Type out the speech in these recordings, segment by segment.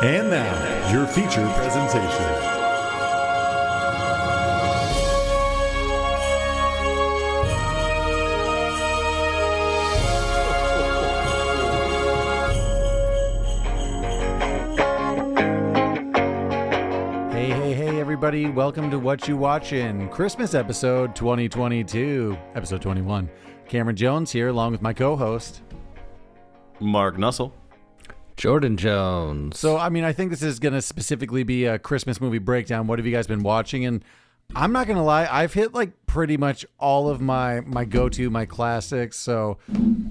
And now, your feature presentation. Hey, everybody. Welcome to What You Watchin', Christmas episode 2022, episode 21. Cameron Jones here, along with my co-host, Mark Nussle. Jordan Jones. So, I think this is going to specifically be a Christmas movie breakdown. What have you guys been watching? And I'm not going to lie, I've hit pretty much all of my go-to, my classics. So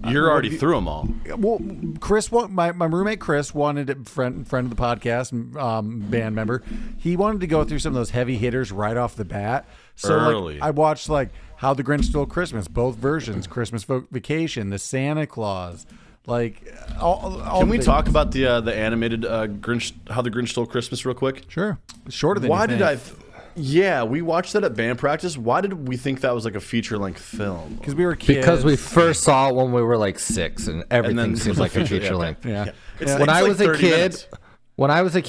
you're already through them all. Well, Chris, my roommate Chris wanted a friend of the podcast, band member. He wanted to go through some of those heavy hitters right off the bat. So early. I watched How the Grinch Stole Christmas, both versions, Christmas Vacation, the Santa Claus. All Can we talk about the animated Grinch, How the Grinch Stole Christmas, real quick? Sure. Shorter than Why you did think. Yeah, we watched that at band practice. Why did we think that was like a feature-length film? Because we were kids. Because we first saw it when we were like 6, and everything then seems like a feature length. Yeah. When I was a 30 kid, minutes.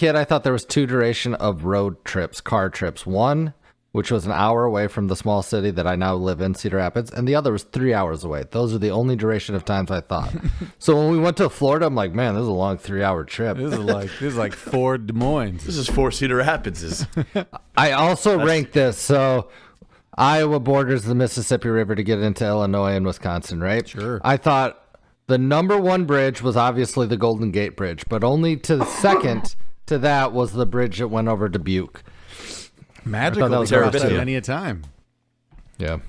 I thought there was 2 duration of road trips, car trips. One, which was an hour away from the small city that I now live in, Cedar Rapids, and the other was 3 hours away. Those are the only duration of times I thought. So when we went to Florida, I'm like, man, this is a long 3-hour trip. This is like 4 Des Moines. This is 4 Cedar Rapids. I also ranked this, so Iowa borders the Mississippi River to get into Illinois and Wisconsin, right? Sure. I thought the number 1 bridge was obviously the Golden Gate Bridge, but only to the second to that was the bridge that went over Dubuque. Magical. that was We watched very that good. many a time. Yeah.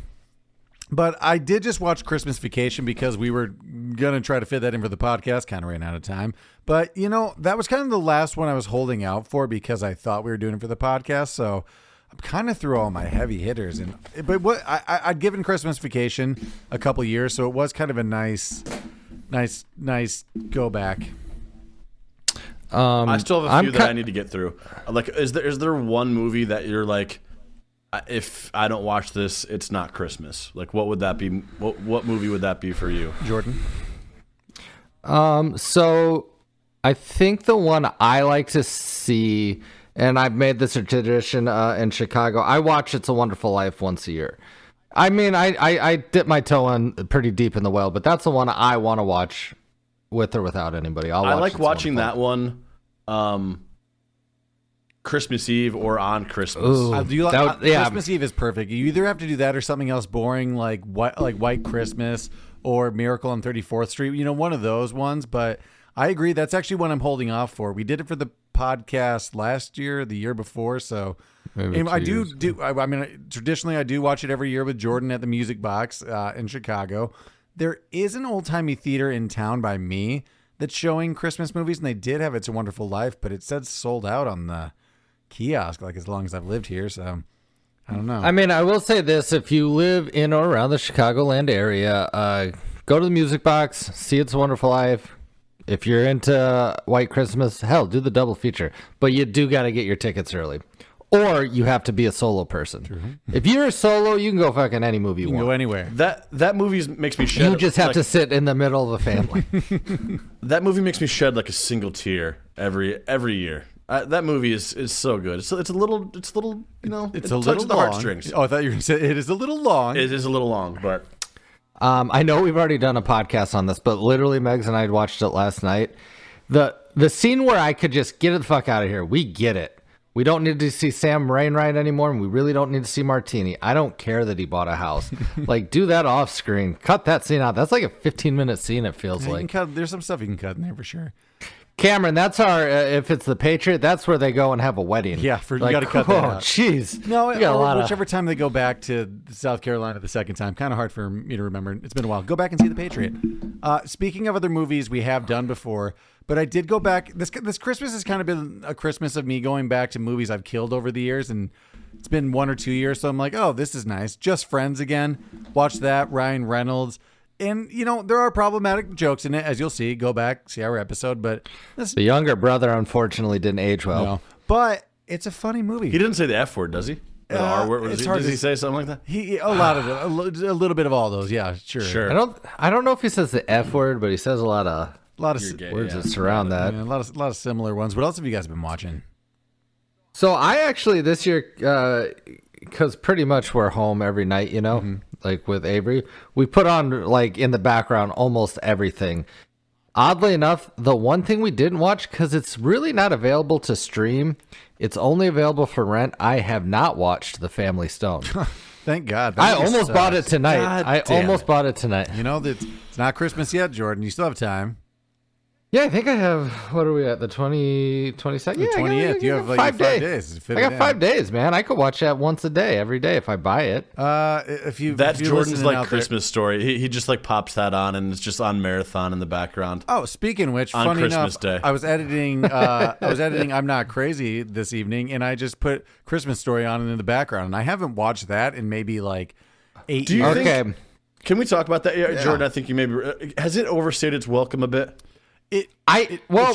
But I did just watch Christmas Vacation because we were going to try to fit that in for the podcast. Kind of ran out of time. But, that was kind of the last one I was holding out for because I thought we were doing it for the podcast. So I'm kind of through all my heavy hitters. But what I'd given Christmas Vacation a couple years, so it was kind of a nice go back. I still have a few that I need to get through. Is there one movie that you're like, if I don't watch this, it's not Christmas? Like, what would that be? What movie would that be for you, Jordan? So I think the one I like to see, and I've made this a tradition in Chicago, I watch It's a Wonderful Life once a year. I dip my toe in pretty deep in the well, but that's the one I want to watch with or without anybody. I like watching that one Christmas Eve or on Christmas. Ooh. Christmas Eve is perfect. You either have to do that or something else boring like White Christmas or Miracle on 34th Street. One of those ones. But I agree. That's actually one I'm holding off for. We did it for the podcast last year, the year before. So I do. Traditionally, I do watch it every year with Jordan at the Music Box in Chicago. There is an old-timey theater in town by me that's showing Christmas movies, and they did have It's a Wonderful Life, but it said sold out on the kiosk, as long as I've lived here, so I don't know. I will say this, if you live in or around the Chicagoland area, go to the Music Box, see It's a Wonderful Life. If you're into White Christmas, hell, do the double feature, but you do got to get your tickets early. Or you have to be a solo person. Mm-hmm. If you're a solo, you can go fucking any movie you want. Go anywhere. That movie makes me shed. You just have to sit in the middle of the family. That movie makes me shed like a single tear every year. That movie is so good. It's a little it touches the heartstrings. Oh, I thought you were going to say it is a little long. It is a little long, but I know we've already done a podcast on this, but literally Megs and I watched it last night. The scene where I could just get the fuck out of here. We get it. We don't need to see Sam Wainwright anymore, and we really don't need to see Martini. I don't care that he bought a house. Do that off screen. Cut that scene out. That's like a 15-minute scene, it feels like. There's some stuff you can cut in there for sure. Cameron, that's our, if it's the Patriot, that's where they go and have a wedding. Yeah, you got to cut that out. Oh, jeez. No, whichever time they go back to South Carolina the second time. Kind of hard for me to remember. It's been a while. Go back and see The Patriot. Speaking of other movies we have done before, but I did go back. This Christmas has kind of been a Christmas of me going back to movies I've killed over the years, and it's been 1 or 2 years, so I'm like, oh, this is nice. Just Friends again. Watch that. Ryan Reynolds. And, there are problematic jokes in it, as you'll see. Go back, see our episode. But the younger brother, unfortunately, didn't age well. No, but it's a funny movie. He didn't say the F word, does he? The R word? it's Does hard he to- say something like that? A lot of it, a little bit of all those. Yeah, sure. Sure. I don't know if he says the F word, but he says a lot of A lot of You're gay, words yeah. that surround that. a lot of similar ones. What else have you guys been watching? So I actually this year, because pretty much we're home every night, you know, like with Avery, we put on like in the background almost everything. Oddly enough, the one thing we didn't watch, because it's really not available to stream, it's only available for rent. I have not watched The Family Stone. Thank God. I That movie almost bought it sucks. tonight. God I damn almost it. bought it tonight. You know that it's not Christmas yet, Jordan. You still have time. Yeah, I think I have. What are we at? The 22nd? The 20th. You have like 5 days. to fit I it got in. 5 days, man. I could watch that once a day, every day if I buy it. If you That's if you're Jordan's listening like out there- Christmas story. He just like pops that on and it's just on marathon in the background. Oh, speaking of which, On funny Christmas enough, Day. I was editing. I'm Not Crazy this evening, and I just put Christmas Story on in the background, and I haven't watched that in maybe like 8 Do you years. think- Okay. Can we talk about that? Yeah, Jordan, I think you maybe has it overstayed its welcome a bit? It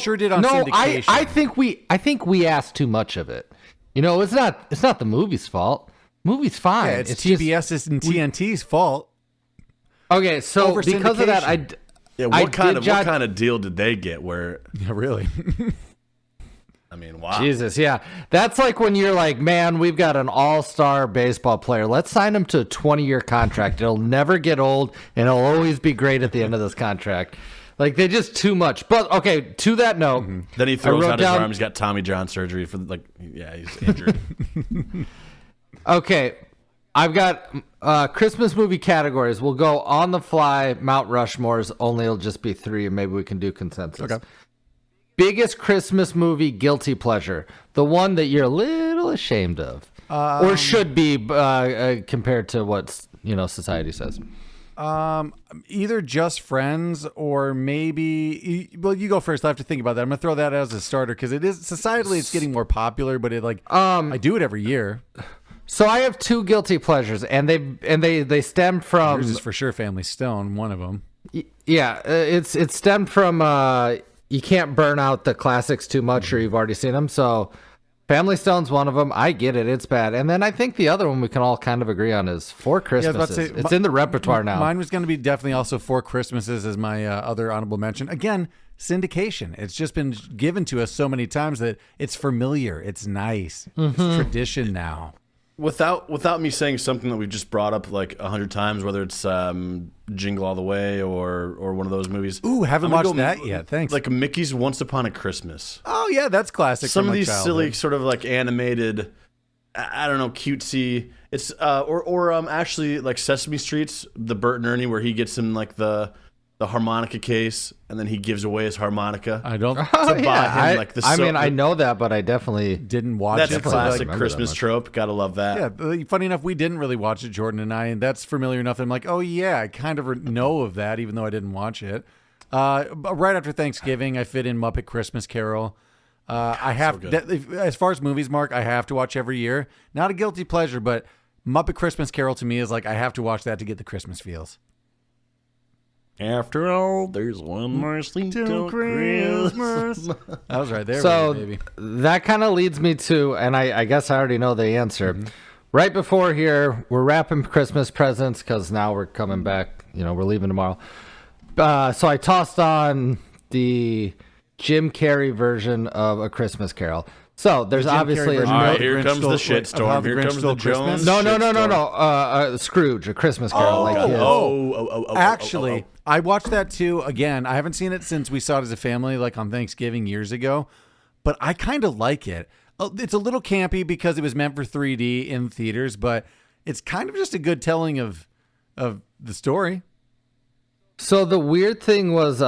sure did on no, syndication. I think we asked too much of it. You know, it's not the movie's fault. Movie's fine. Yeah, it's just- TBS's and TNT's fault. okay. So over because of that, syndication. Yeah, I what kind did of jot- what kind of deal did they get? Where Yeah, really. I mean, wow. Jesus, yeah. That's like when you're like, man, we've got an all-star baseball player. Let's sign him to a 20-year contract. It'll never get old, and it'll always be great at the end of this contract. Like, they just too much. But, okay, to that note. Then he throws wrote out his down- arm. He's got Tommy John surgery for like, yeah, he's injured. Okay, I've got Christmas movie categories. We'll go on the fly, Mount Rushmore's, only it'll just be 3, and maybe we can do consensus. Okay. Biggest Christmas movie guilty pleasure. The one that you're a little ashamed of. Or should be compared to what, society says. Either Just Friends or maybe. Well, you go first. I have to think about that. I'm gonna throw that as a starter because it is societally it's getting more popular, but it like I do it every year. So I have 2 guilty pleasures, and they stem from Yours is for sure Family Stone, one of them. yeah, it's stemmed from you can't burn out the classics too much, or you've already seen them. So Family Stone's one of them. I get it; it's bad. And then I think the other one we can all kind of agree on is Four I was about Christmases. to say, It's in the repertoire now. Mine was going to be definitely also Four Christmases as my other honorable mention. Again, syndication. It's just been given to us so many times that it's familiar. It's nice. It's tradition now. Without me saying something that we've just brought up like 100 times, whether it's Jingle All the Way or one of those movies. Ooh, haven't I'm gonna watched that yet. Thanks. Like Mickey's Once Upon a Christmas. Oh yeah, that's classic. Some from of my these childhood. silly sort of like animated, I don't know, cutesy. It's or actually like Sesame Street's the Bert and Ernie where he gets him like the harmonica case and then he gives away his harmonica. I don't to buy him, like, the I know that, but I definitely didn't watch That's it. a so, classic remember that Christmas much. trope. Gotta love that. Yeah, funny enough, we didn't really watch it, Jordan and I, and that's familiar enough that I'm like, oh yeah, I kind of know of that, even though I didn't watch it. But right after Thanksgiving, I fit in Muppet Christmas Carol. I have, as far as movies, Mark, I have to watch every year. Not a guilty pleasure, but Muppet Christmas Carol to me is like I have to watch that to get the Christmas feels. After all, there's one more sleep till Christmas. That was right there, So baby. that kind of leads me to, and I guess I already know the answer. Right before here, we're wrapping Christmas presents because now we're coming back. We're leaving tomorrow. So I tossed on the Jim Carrey version of A Christmas Carol. So there's Jim obviously Carrey a version All of right, The here Grinch comes Stole- the of shitstorm. how The Here Grinch comes Stole the Christmas? Jones. No. Scrooge, A Christmas Carol. like his. Actually, I watched that too. Again, I haven't seen it since we saw it as a family, like on Thanksgiving years ago. But I kind of like it. It's a little campy because it was meant for 3D in theaters, but it's kind of just a good telling of the story. So the weird thing was,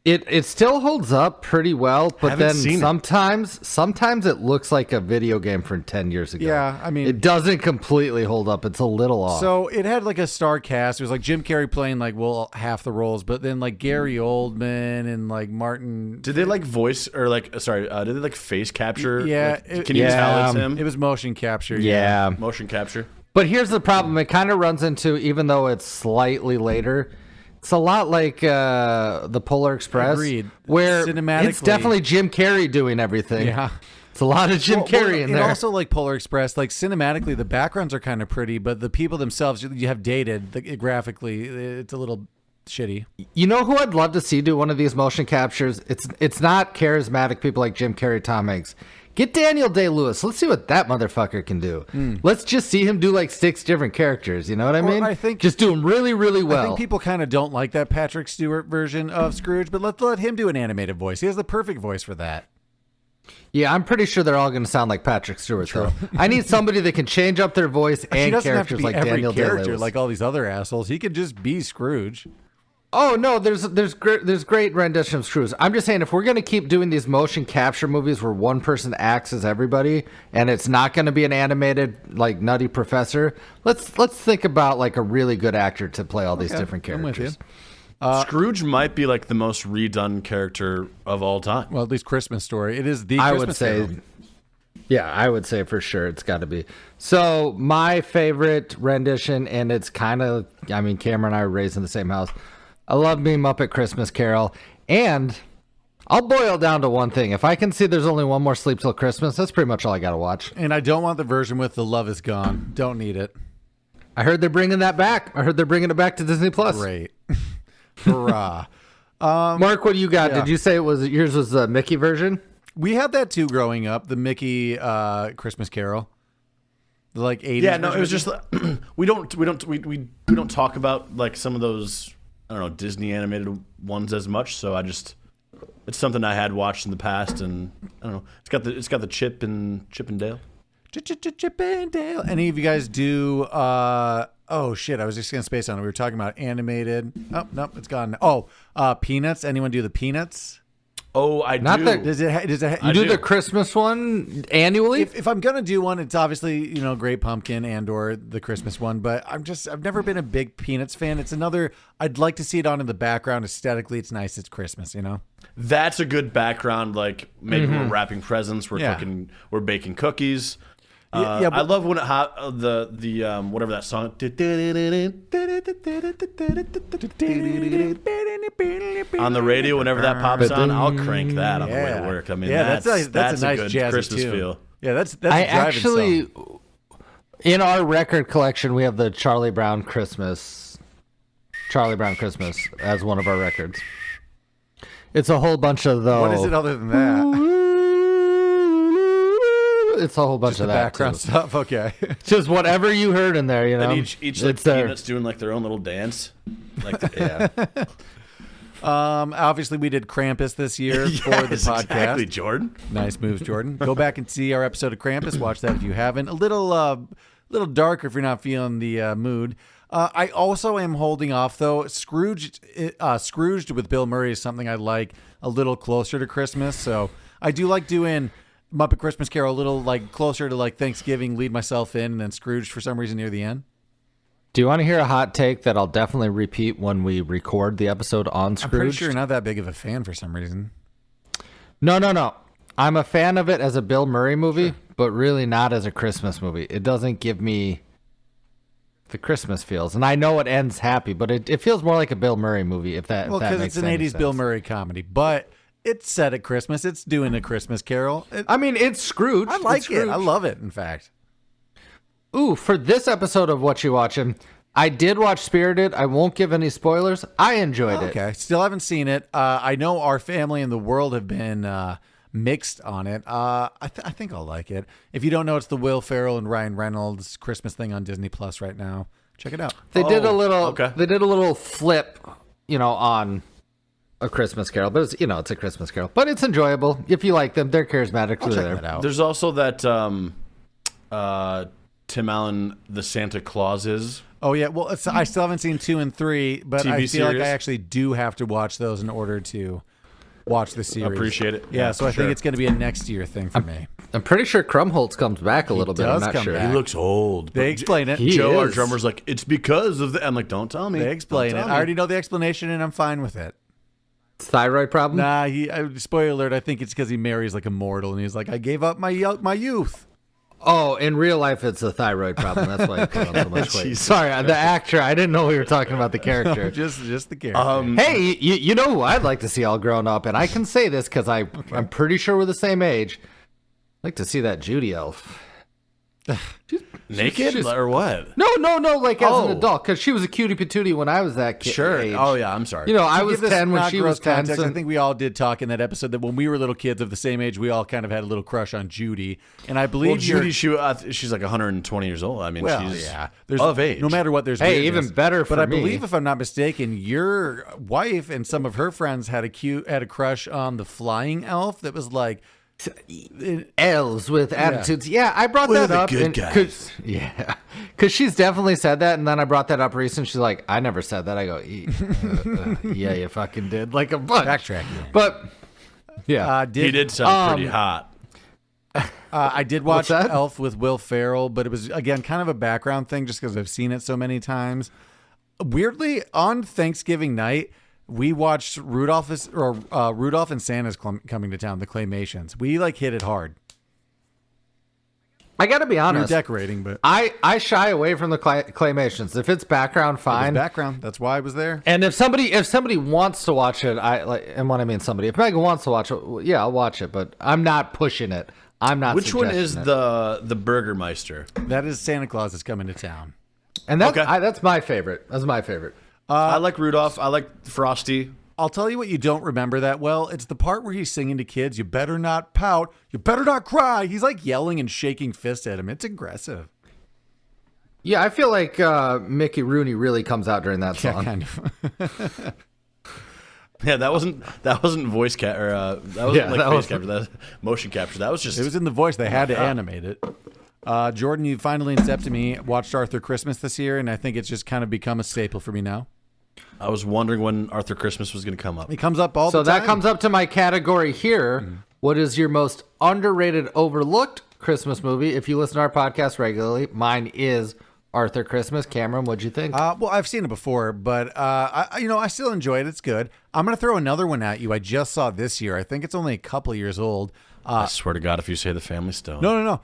it still holds up pretty well, but Haven't then seen it. sometimes it looks like a video game from 10 years ago. Yeah, I mean- it doesn't completely hold up. It's a little off. So it had like a star cast. It was like Jim Carrey playing like half the roles, but then like Gary Oldman and like Martin. Did they like voice or like sorry? Did they like face capture? Yeah, Like, can you tell it's him? It was motion capture. yeah. Motion capture. But here's the problem. It kind of runs into, even though it's slightly later, it's a lot like the Polar Express, Agreed. where Cinematically- it's definitely Jim Carrey doing everything. Yeah. It's a lot of Jim Carrey in there. And also, like Polar Express, like cinematically, the backgrounds are kind of pretty, but the people themselves, you have dated graphically. It's a little shitty. You know who I'd love to see do one of these motion captures? It's not charismatic people like Jim Carrey, Tom Hanks. Get Daniel Day-Lewis. Let's see what that motherfucker can do. Let's just see him do like 6 different characters. You know what I mean? I think just do them really, really well. I think people kind of don't like that Patrick Stewart version of Scrooge, but let him do an animated voice. He has the perfect voice for that. Yeah, I'm pretty sure they're all going to sound like Patrick Stewart, though. I need somebody that can change up their voice and characters like Daniel Day-Lewis. Like all these other assholes. He could just be Scrooge. Oh, no, there's great rendition of Scrooge. I'm just saying, if we're going to keep doing these motion capture movies where one person acts as everybody, and it's not going to be an animated, like, nutty professor, let's think about, like, a really good actor to play all these different characters. I'm with you. Scrooge might be like the most redone character of all time. Well, at least Christmas Story. It is the I Christmas would say, Carol. yeah, I would say for sure it's got to be. So my favorite rendition, and it's kind of, I mean, Cameron and I were raised in the same house. I love me Muppet Christmas Carol, and I'll boil down to one thing. If I can see there's only one more Sleep Till Christmas, that's pretty much all I got to watch. And I don't want the version with the love is gone. Don't need it. I heard they're bringing that back. I heard they're bringing it back to Disney Plus. Great. Hurrah. Mark, what do you got? Yeah. Did you say yours was the Mickey version? We had that too growing up, the Mickey Christmas Carol. The like 80s. Yeah, no, version. it was just we don't talk about like some of those, I don't know, Disney animated ones as much. So it's something I had watched in the past, and I don't know. It's got the Chip and Dale. Chip and Dale. Any of you guys do? Oh shit! I was just gonna space on it. We were talking about animated. Oh nope, it's gone. Oh, Peanuts. Anyone do the Peanuts? Oh, I Not do. that- Does it? You do do. the Christmas one annually? If I'm gonna do one, it's obviously Great Pumpkin and or the Christmas one. But I've never been a big Peanuts fan. It's another. I'd like to see it on in the background. Aesthetically, it's nice. It's Christmas, That's a good background. Like maybe we're wrapping presents, we're cooking, we're baking cookies. Yeah, I love when it the whatever that song. On the radio, whenever that pops on, I'll crank that on the way to work. I mean, that's a nice good jazzy Christmas tune. feel. Yeah, that's I a driving actually, song. in our record collection, we have the Charlie Brown Christmas as one of our records. It's a whole bunch of those. What is it other than that? It's a whole bunch Just of the that background too. stuff. Okay. Just whatever you heard in there, And each like It's there. peanuts doing like their own little dance. Like yeah. Obviously, we did Krampus this year for the Yes, podcast. exactly, Jordan. Nice moves, Jordan. Go back and see our episode of Krampus. Watch that if you haven't. A little darker if you're not feeling the mood. I also am holding off though. Scrooged with Bill Murray is something I like a little closer to Christmas. So I do like doing Muppet Christmas Carol a little like closer to like Thanksgiving. Lead myself in, and then Scrooge for some reason near the end. Do you want to hear a hot take that I'll definitely repeat when we record the episode on Scrooge? I'm pretty sure you're not that big of a fan for some reason. No. I'm a fan of it as a Bill Murray movie, but really not as a Christmas movie. It doesn't give me the Christmas feels. And I know it ends happy, but it feels more like a Bill Murray movie, if that Because makes it's an any 80s sense. Bill Murray comedy, but it's set at Christmas. It's doing a Christmas Carol. I mean, it's Scrooge. I like It's it. Scrooge. I love it, in fact. Ooh, for this episode of What You Watching, I did watch Spirited. I won't give any spoilers. I enjoyed it. Okay. Still haven't seen it. I know our family and the world have been mixed on it. I think I'll like it. If you don't know, it's the Will Ferrell and Ryan Reynolds Christmas thing on Disney Plus right now. Check it out. They did a little. okay. They did a little flip, on A Christmas Carol, but it's a Christmas Carol, but it's enjoyable if you like them. They're charismatic. I'll They're check there. that out. There's also that Tim Allen, the Santa Clauses. Oh yeah, well, I still haven't seen 2 and 3, but TV I feel like series? I actually do have to watch those in order to watch the series. Appreciate it. Yeah, Yeah, so I sure. think it's going to be a next year thing for me. I'm pretty sure Krumholtz comes back a little bit. I'm does not come sure. back. He looks old. They explain it. He Joe, our is. drummer's like, it's because of the. I'm like, don't tell me. They explain Don't it. tell I me. already know the explanation, and I'm fine with it. Thyroid problem. Nah, spoiler alert. I think it's because he marries like a mortal, and he's like, I gave up my youth. Oh, in real life, it's a thyroid problem. That's why he put on so much weight. Jesus Sorry, the actor. I didn't know we were talking about the character. just the character. Hey, you know who I'd like to see all grown up, and I can say this because I'm pretty sure we're the same age. like to see that Judy elf. Naked or what? No, like as an adult, because she was a cutie patootie when I was that kid. Sure. Age. Oh yeah, I'm sorry. You know, I was Give this 10 when not she gross was 10. context, So I think we all did talk in that episode that when we were little kids of the same age, we all kind of had a little crush on Judy. And I believe Judy, she's like 120 years old. I mean, she's there's, of age. No matter what, there's hey, weirdness. even better for But I me. believe, if I'm not mistaken, your wife and some of her friends had a crush on the flying elf that was like elves with attitudes. Yeah, I brought We're that the up. good guys. Because she's definitely said that, and then I brought that up recently. She's like, I never said that. I go, yeah, you fucking did. Like a bunch. backtracking. But, yeah. He did sound pretty hot. I did watch What's that? Elf with Will Ferrell, but it was, again, kind of a background thing just because I've seen it so many times. Weirdly, on Thanksgiving night, we watched Rudolph and Santa's Coming to Town, the claymations. We like hit it hard. I got to be We were honest. decorating, but I shy away from the claymations. If it's background, it was fine. background. That's why I was there. And if somebody wants to watch it, and when I mean somebody, if Megan wants to watch it, yeah, I'll watch it. But I'm not pushing it. I'm not. Which one is suggesting it. the Burgermeister? That is Santa Claus is Coming to Town. And that's Okay. that's my favorite. That's my favorite. I like Rudolph. I like Frosty. I'll tell you what you don't remember that well. It's the part where he's singing to kids, "You better not pout. You better not cry." He's like yelling and shaking fists at him. It's aggressive. Yeah, I feel like Mickey Rooney really comes out during that Yeah, song. kind of. Yeah, that wasn't voice capture. That wasn't like that face was- capture. That motion capture. That was just. It was in the voice. They had to animate it. Jordan, you finally incepted me. Watched Arthur Christmas this year, and I think it's just kind of become a staple for me now. I was wondering when Arthur Christmas was going to come up. It comes up all So the time. that comes up to my category here. What is your most underrated, overlooked Christmas movie? If you listen to our podcast regularly, mine is Arthur Christmas. Cameron, what'd you think? Well, I've seen it before, but I still enjoy it. It's good. I'm going to throw another one at you. I just saw this year. I think it's only a couple years old. I swear to God, if you say the Family Stone. No.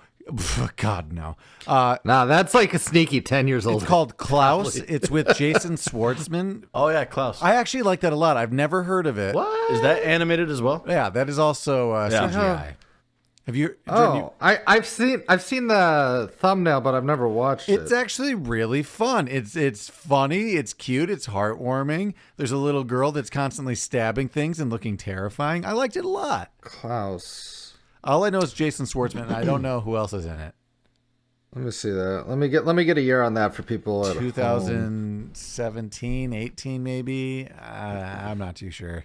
God, no. Nah, that's like a sneaky 10 years old. It's called Klaus. It's with Jason Schwartzman. Oh yeah, Klaus. I actually like that a lot. I've never heard of it. What? Is that animated as well? Yeah, that is also CGI. Have you? Jordan, I've seen the thumbnail, but I've never watched it. It's actually really fun. It's funny. It's cute. It's heartwarming. There's a little girl that's constantly stabbing things and looking terrifying. I liked it a lot. Klaus. All I know is Jason Schwartzman, and I don't know who else is in it. Let me see that. Let me get a year on that for people at home. 2017, 18 maybe. I'm not too sure.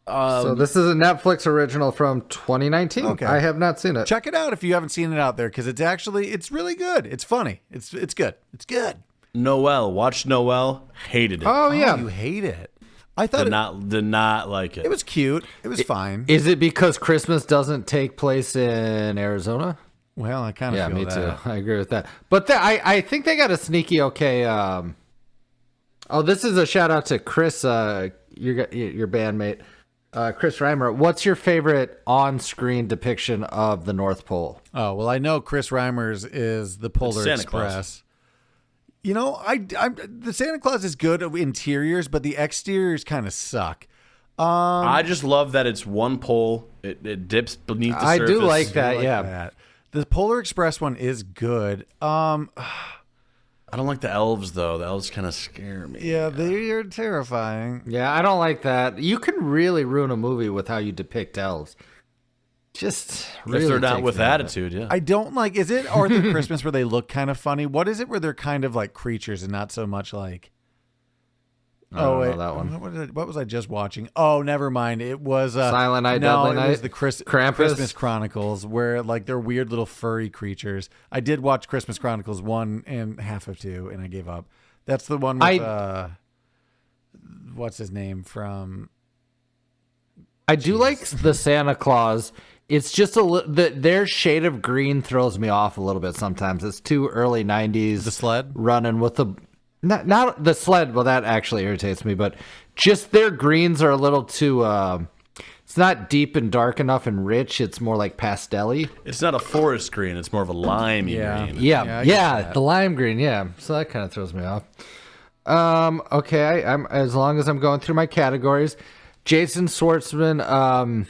So this is a Netflix original from 2019. Okay. I have not seen it. Check it out if you haven't seen it out there, because it's really good. It's funny. It's good. It's good. Noel. Watched Noel. Hated it. Oh yeah. You hate it. I thought Did not like it. it was cute. It was fine. Is it because Christmas doesn't take place in Arizona? Well, I kind of Yeah, feel me that. too. I agree with that. But I think they got a sneaky okay. This is a shout out to Chris, your bandmate, Chris Reimer. What's your favorite on-screen depiction of the North Pole? Oh, well, I know Chris Reimers is the Polar Santa Express. Claus. You know, the Santa Claus is good at interiors, but the exteriors kind of suck. I just love that it's one pole. It dips beneath the I surface. do like that. I like yeah. that. The Polar Express one is good. I don't like the elves though. The elves kind of scare me. Yeah, they're terrifying. Yeah, I don't like that. You can really ruin a movie with how you depict elves. Just really If they're not takes with me out of it. attitude, yeah. I don't like. Is it Arthur Christmas where they look kind of funny? What is it where they're kind of like creatures and not so much like? I don't know that one. What was I just watching? Oh, never mind. It was Silent Night, No, Deadly it was Night? the Krampus? Christmas Chronicles, where like they're weird little furry creatures. I did watch Christmas Chronicles 1 and half of 2, and I gave up. That's the one with what's his name I do like the Santa Claus. It's just their shade of green throws me off a little bit sometimes. It's too early 90s. The sled? Running with the... Not the sled. Well, that actually irritates me. But just their greens are a little too... it's not deep and dark enough and rich. It's more like pastel-y. It's not a forest green. It's more of a limey green. Yeah, I get that. The lime green. Yeah, so that kind of throws me off. Okay, I'm as long as I'm going through my categories. Jason Schwartzman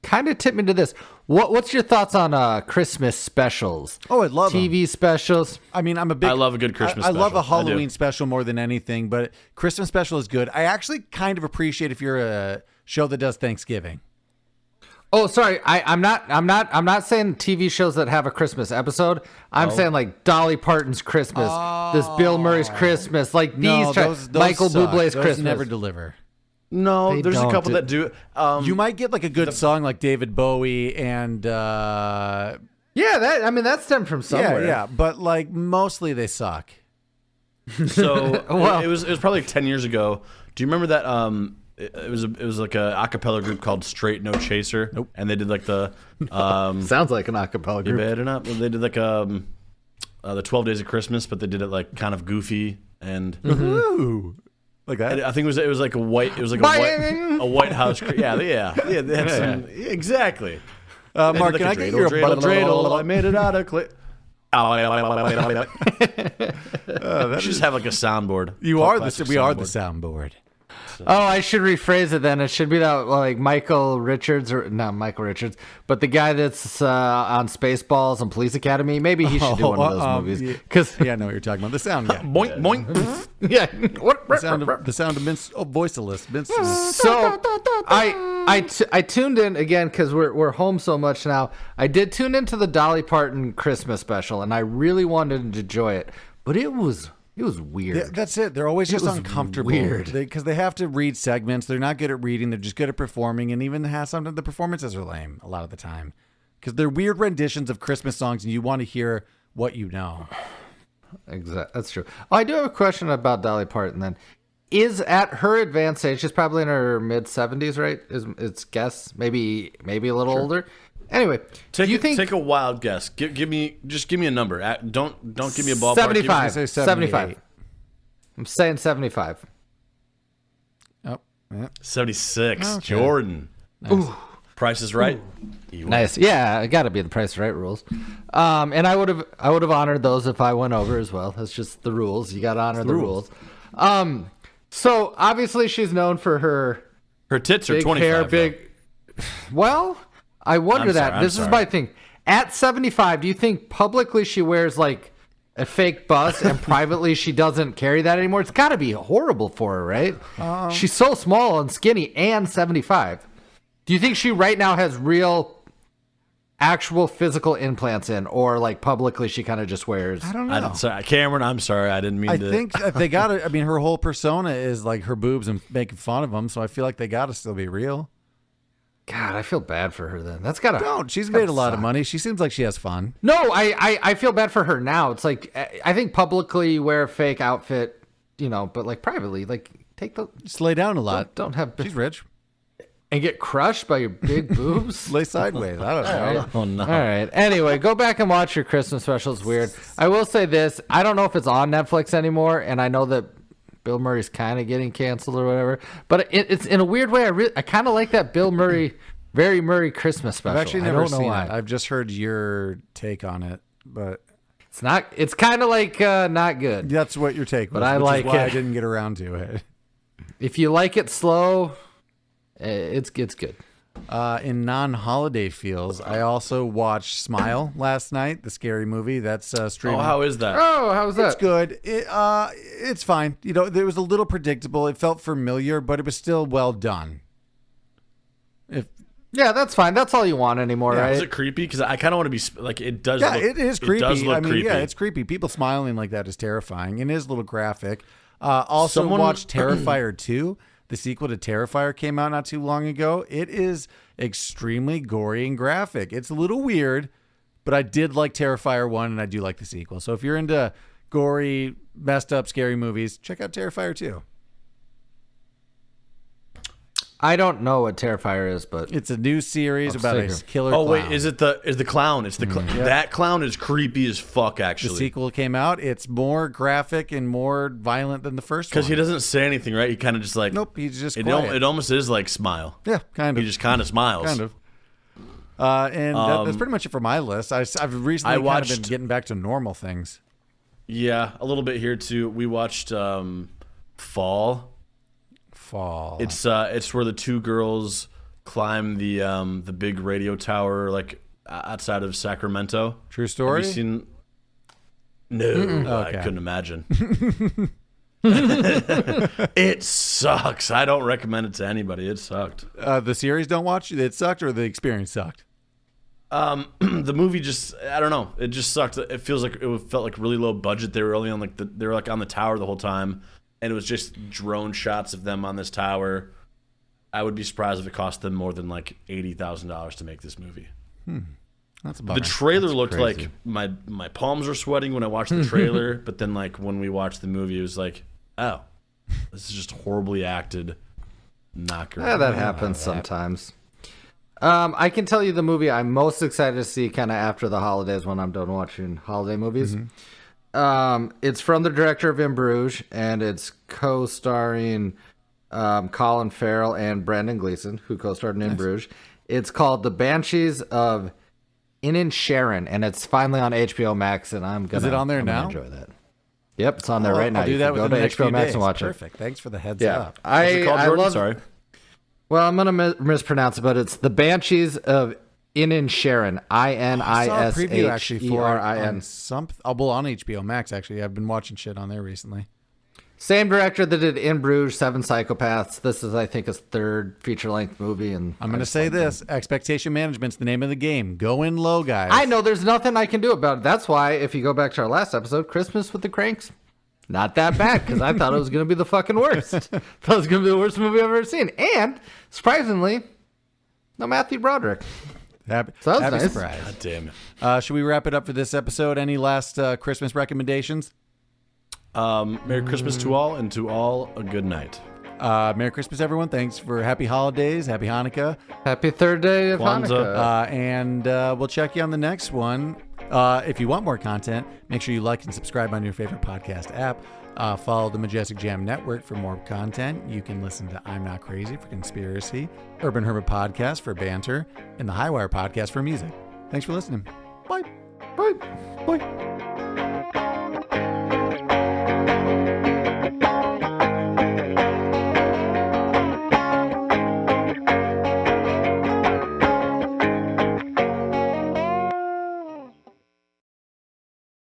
kind of tipped me to this. What's your thoughts on Christmas specials? Oh, I love TV specials. I mean, I love a good Christmas I special. love a Halloween special more than anything, but Christmas special is good. I actually kind of appreciate if you're a show that does Thanksgiving. Oh, sorry. I'm not saying TV shows that have a Christmas episode. I'm saying like Dolly Parton's Christmas, this Bill Murray's Christmas, like No, these those Michael suck. Bublé's Those Christmas. never deliver. No, They there's a don't couple do- that do. You might get like a good song like David Bowie and Yeah, that stemmed from somewhere. yeah, but like mostly they suck. So Well- it was probably 10 years ago. Do you remember that? It was like a acapella group called Straight No Chaser. Nope. And they did like the Sounds like an acapella you group. better not. They did like the 12 Days of Christmas, but they did it like kind of goofy and Ooh, like that. I think it was like a white a White House. Yeah. They had some, exactly. Mark, Like can a I get dreidel, your dreidel, I made it out of clay. that You just have like a soundboard. You are Classic we are the soundboard. soundboard. Oh, I should rephrase it then. It should be that like Michael Richards, or not Michael Richards, but the guy that's on Spaceballs and Police Academy. Maybe he should do one of those movies. Yeah. Because Yeah, I know what you're talking about. The sound guy. Boink boink. yeah, The sound of voiceless. So I tuned in again because we're home so much now. I did tune into the Dolly Parton Christmas special, and I really wanted to enjoy it, but it was weird. Yeah, that's it. They're always just was uncomfortable. weird. Because they have to read segments. They're not good at reading. They're just good at performing. And even sometimes the performances are lame a lot of the time. Because they're weird renditions of Christmas songs, and you want to hear what you know. Exactly, that's true. Oh, I do have a question about Dolly Parton. Then, is at her advanced age, she's probably in her mid-70s, right? It's guess maybe a little older. Anyway, do you think take a wild guess? Give me a number. Don't give me a ballpark. 75? Say 75. I'm saying 75. Oh, yeah. 76. Okay. Jordan. Nice. Price is right. Nice. Yeah, it got to be the Price is Right rules. And I would have honored those if I went over as well. That's just the rules. You got to honor the rules. So obviously she's known for her tits are big 25. hair, though. Well, I wonder I'm that. sorry, I'm This is sorry. my thing. At 75, do you think publicly she wears like a fake bust and privately she doesn't carry that anymore? It's got to be horrible for her, right? She's so small and skinny and 75. Do you think she right now has real, actual physical implants in, or like publicly she kind of just wears? I don't know. Sorry, Cameron, I'm sorry. I didn't mean I to. think they got to. I mean, her whole persona is like her boobs and making fun of them. So I feel like they got to still be real. God, I feel bad for her then. That's gotta. Don't. She's made a lot of money. She seems like she has fun. No, I feel bad for her now. It's like I think publicly you wear a fake outfit, but like privately, like take the Just lay down a lot. don't have She's rich. and get crushed by your big boobs. Lay sideways. I don't know. Oh no. All right. Anyway, go back and watch your Christmas special. It's weird. I will say this: I don't know if it's on Netflix anymore, and I know that Bill Murray's kind of getting canceled or whatever. But it's in a weird way. I kind of like that Bill Murray, Very Murray Christmas special. I've actually I never don't know seen why. it. I've just heard your take on it, but It's not. It's kind of like not good. that's what your take was. But I which like is why it. I didn't get around to it. If you like it slow, it's good. In non-holiday feels, I also watched Smile last night, the scary movie that's streaming. Oh, how is that? Oh, how's that? It's good. It's fine. It was a little predictable. It felt familiar, but it was still well done. Yeah, that's fine. That's all you want anymore, Yeah, right? Is it creepy? Because I kind of want to be like it does. Yeah, look, it is creepy. It does look creepy. Yeah, it's creepy. People smiling like that is terrifying. It is a little graphic. Also, Someone- watched Terrifier 2. The sequel to Terrifier came out not too long ago. It is extremely gory and graphic. It's a little weird, but I did like Terrifier 1, and I do like the sequel. So if you're into gory, messed up, scary movies, check out Terrifier 2. I don't know what Terrifier is, but It's a new series about a Upstairs. killer Oh clown. wait, is the clown? It's the that clown is creepy as fuck. The Actually, sequel came out. It's more graphic and more violent than the first one. because he doesn't say anything, right? He kind of just like Nope, he's just It, quiet. it almost is like Smile. Yeah, kind of. He just kind of smiles. Kind of. And that's pretty much it for my list. I've recently kind of watched- been getting back to normal things. Yeah, a little bit here too. We watched Fall. Fall. It's where the two girls climb the big radio tower like outside of Sacramento. True story? Have you seen? No, I Okay. couldn't imagine. It sucks. I don't recommend it to anybody. It sucked. The series don't watch it sucked, or the experience sucked? The movie just, I don't know. It just sucked. It feels like it felt like really low budget. They were only on they were like on the tower the whole time, and it was just drone shots of them on this tower. I would be surprised if it cost them more than like $80,000 to make this movie. That's a bummer. The trailer looked crazy. like my palms were sweating when I watched the trailer, but then like when we watched the movie, it was like, oh, this is just horribly acted. Not great. Yeah, that happens sometimes. I can tell you the movie I'm most excited to see kind of after the holidays when I'm done watching holiday movies. It's from the director of In Bruges, and it's co-starring Colin Farrell and Brendan Gleeson, who co-starred in Bruges. It's called The Banshees of Inisherin, and it's finally on HBO Max, and I'm gonna. Is it on there I'm gonna now? Enjoy that. Yep, it's on there right now. I'll do You that can within go the to next HBO few Max days. and watch Perfect. Thanks for the heads Yeah, up. What's it called, Jordan? Sorry. Well, I'm gonna mispronounce it, but it's The Banshees of Inisherin. I saw a preview actually for on Inisherin. on HBO Max. Actually, I've been watching shit on there recently. Same director that did In Bruges, Seven Psychopaths. This is, I think, his third feature-length movie. And I'm going to say this: expectation management's the name of the game. Go in low, guys. I know there's nothing I can do about it. That's why, if you go back to our last episode, Christmas with the Cranks, not that bad, because I thought it was going to be the fucking worst. Thought it was going to be the worst movie I've ever seen. And, surprisingly, no Matthew Broderick. Happy, So that was happy nice. surprise. God damn it. Should we wrap it up for this episode? Any last Christmas recommendations? Merry Christmas to all, and to all a good night. Merry Christmas, everyone. Thanks for happy holidays. Happy Hanukkah. Happy third day of Kwanzaa. Hanukkah. And we'll check you on the next one. If you want more content, make sure you like and subscribe on your favorite podcast app. Follow the Majestic Jam Network for more content. You can listen to I'm Not Crazy for conspiracy, Urban Hermit Podcast for banter, and the Highwire Podcast for music. Thanks for listening. Bye. Bye. Bye.